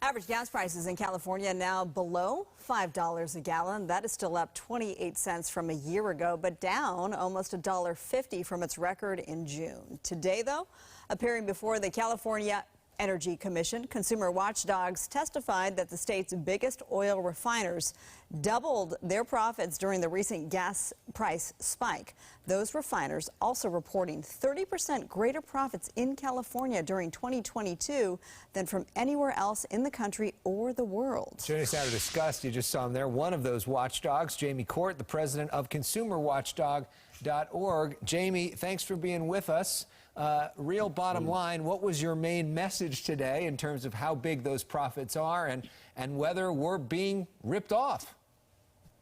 Average gas prices in California now below $5 a gallon. That is still up 28 cents from a year ago, but down almost $1.50 from its record in June. Today, though, appearing before the California Energy Commission, consumer watchdogs testified that the state's biggest oil refiners doubled their profits during the recent gas price spike. Those refiners also reporting 30% greater profits in California during 2022 than from anywhere else in the country or the world. Joining us now to discuss, you just saw him there, one of those watchdogs, Jamie Court, the president of ConsumerWatchdog.org. Jamie, thanks for being with us. Real bottom line, what was your main message today in terms of how big those profits are and whether we're being ripped off?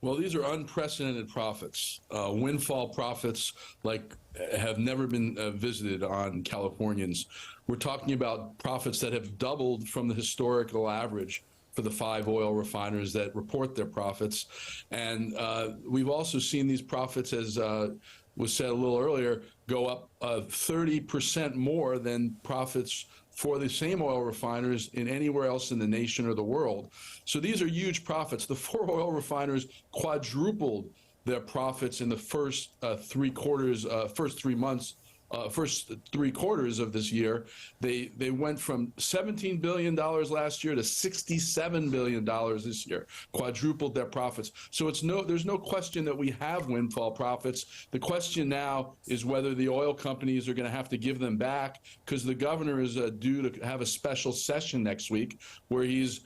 Well, these are unprecedented profits, windfall profits like have never been visited on Californians. We're talking about profits that have doubled from the historical average for the 5 oil refiners that report their profits. And we've also seen these profits, as was said a little earlier, go up 30% more than profits for the same oil refiners in anywhere else in the nation or the world. So these are huge profits. The 4 oil refiners quadrupled their profits in the first first three quarters of this year. They went from $17 billion last year to $67 billion this year, quadrupled their profits. So there's no question that we have windfall profits. The question now is whether the oil companies are going to have to give them back, because the governor is due to have a special session next week where he's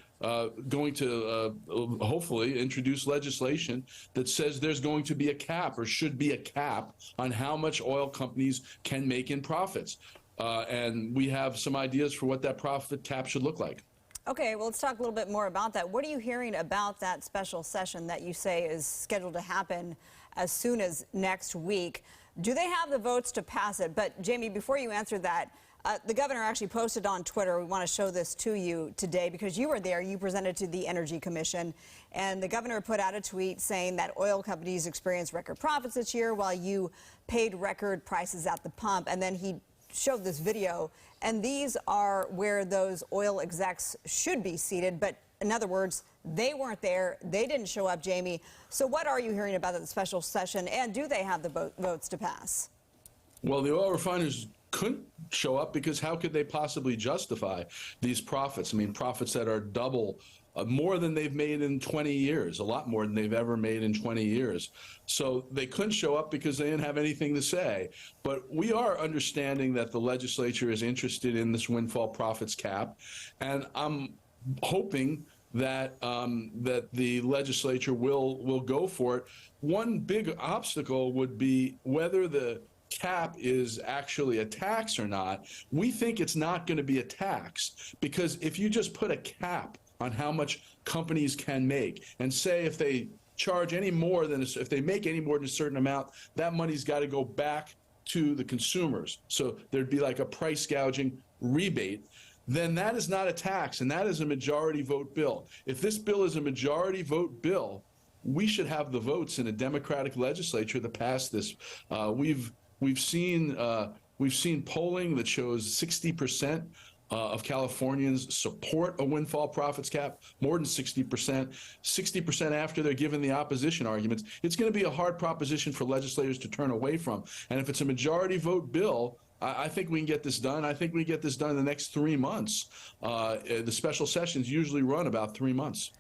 going to hopefully introduce legislation that says there's going to be a cap, or should be a cap, on how much oil companies can make in profits. And we have some ideas for what that profit cap should look like. Okay, well, let's talk a little bit more about that. What are you hearing about that special session that you say is scheduled to happen as soon as next week? Do they have the votes to pass it? But, Jamie, before you answer that, the governor actually posted on Twitter, we want to show this to you today because you were there, you presented to the Energy Commission, and the governor put out a tweet saying that oil companies experienced record profits this year while you paid record prices at the pump. And then he showed this video, and these are where those oil execs should be seated, but in other words, they weren't there, they didn't show up, Jamie. So what are you hearing about the special session, and do they have the votes to pass? Well, the oil refiners couldn't show up because how could they possibly justify these profits? I mean, profits that are double, more than they've made in 20 years, a lot more than they've ever made in 20 years. So they couldn't show up because they didn't have anything to say. But we are understanding that the legislature is interested in this windfall profits cap, and I'm hoping that that the legislature will go for it. One big obstacle would be whether the cap is actually a tax or not. We think it's not going to be a tax, because if you just put a cap on how much companies can make and say if they charge any more than, if they make any more than a certain amount, that money's got to go back to the consumers. So there'd be like a price gouging rebate. Then that is not a tax, and that is a majority vote bill. If this bill is a majority vote bill, we should have the votes in a Democratic legislature to pass this. We've seen polling that shows 60% of Californians support a windfall profits cap, more than 60%. 60% after they're given the opposition arguments. It's going to be a hard proposition for legislators to turn away from. And if it's a majority vote bill, I think we can get this done. I think we get this done in the next 3 months. The special sessions usually run about 3 months.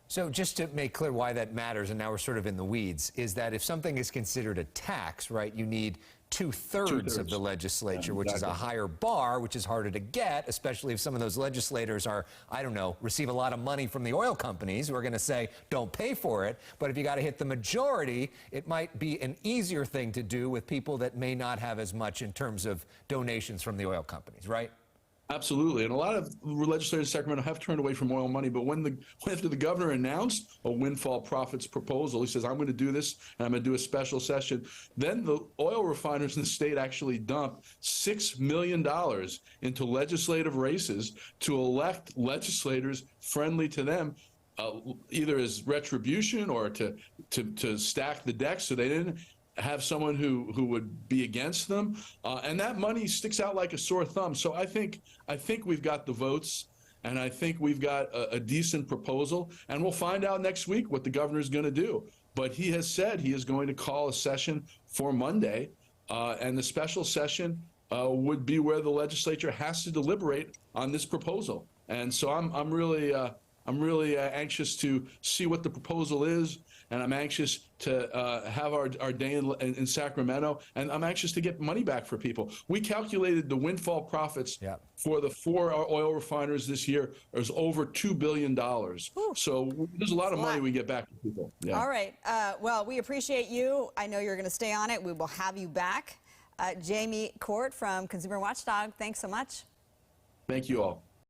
So just to make clear why that matters, and now we're sort of in the weeds, is that if something is considered a tax, right, you need two-thirds of the legislature, which is a higher bar, which is harder to get, especially if some of those legislators are, I don't know, receive a lot of money from the oil companies who are going to say, don't pay for it. But if you got to hit the majority, it might be an easier thing to do with people that may not have as much in terms of donations from the oil companies, right? Absolutely. And a lot of legislators in Sacramento have turned away from oil money. But after the governor announced a windfall profits proposal, he says, I'm going to do this, and I'm going to do a special session. Then the oil refiners in the state actually dumped $6 million into legislative races to elect legislators friendly to them, either as retribution or to stack the deck, so they didn't have someone who would be against them, and that money sticks out like a sore thumb. So I think we've got the votes, And I think we've got a decent proposal, and we'll find out next week what the governor is going to do. But he has said he is going to call a session for Monday, and the special session would be where the legislature has to deliberate on this proposal. And so I'm really anxious to see what the proposal is, and I'm anxious to have our day in Sacramento, and I'm anxious to get money back for people. We calculated the windfall profits for the 4 oil refiners this year is over $2 billion. So there's a lot of money we get back to people. Yeah. All right. Well, we appreciate you. I know you're going to stay on it. We will have you back. Jamie Court from Consumer Watchdog, thanks so much. Thank you all.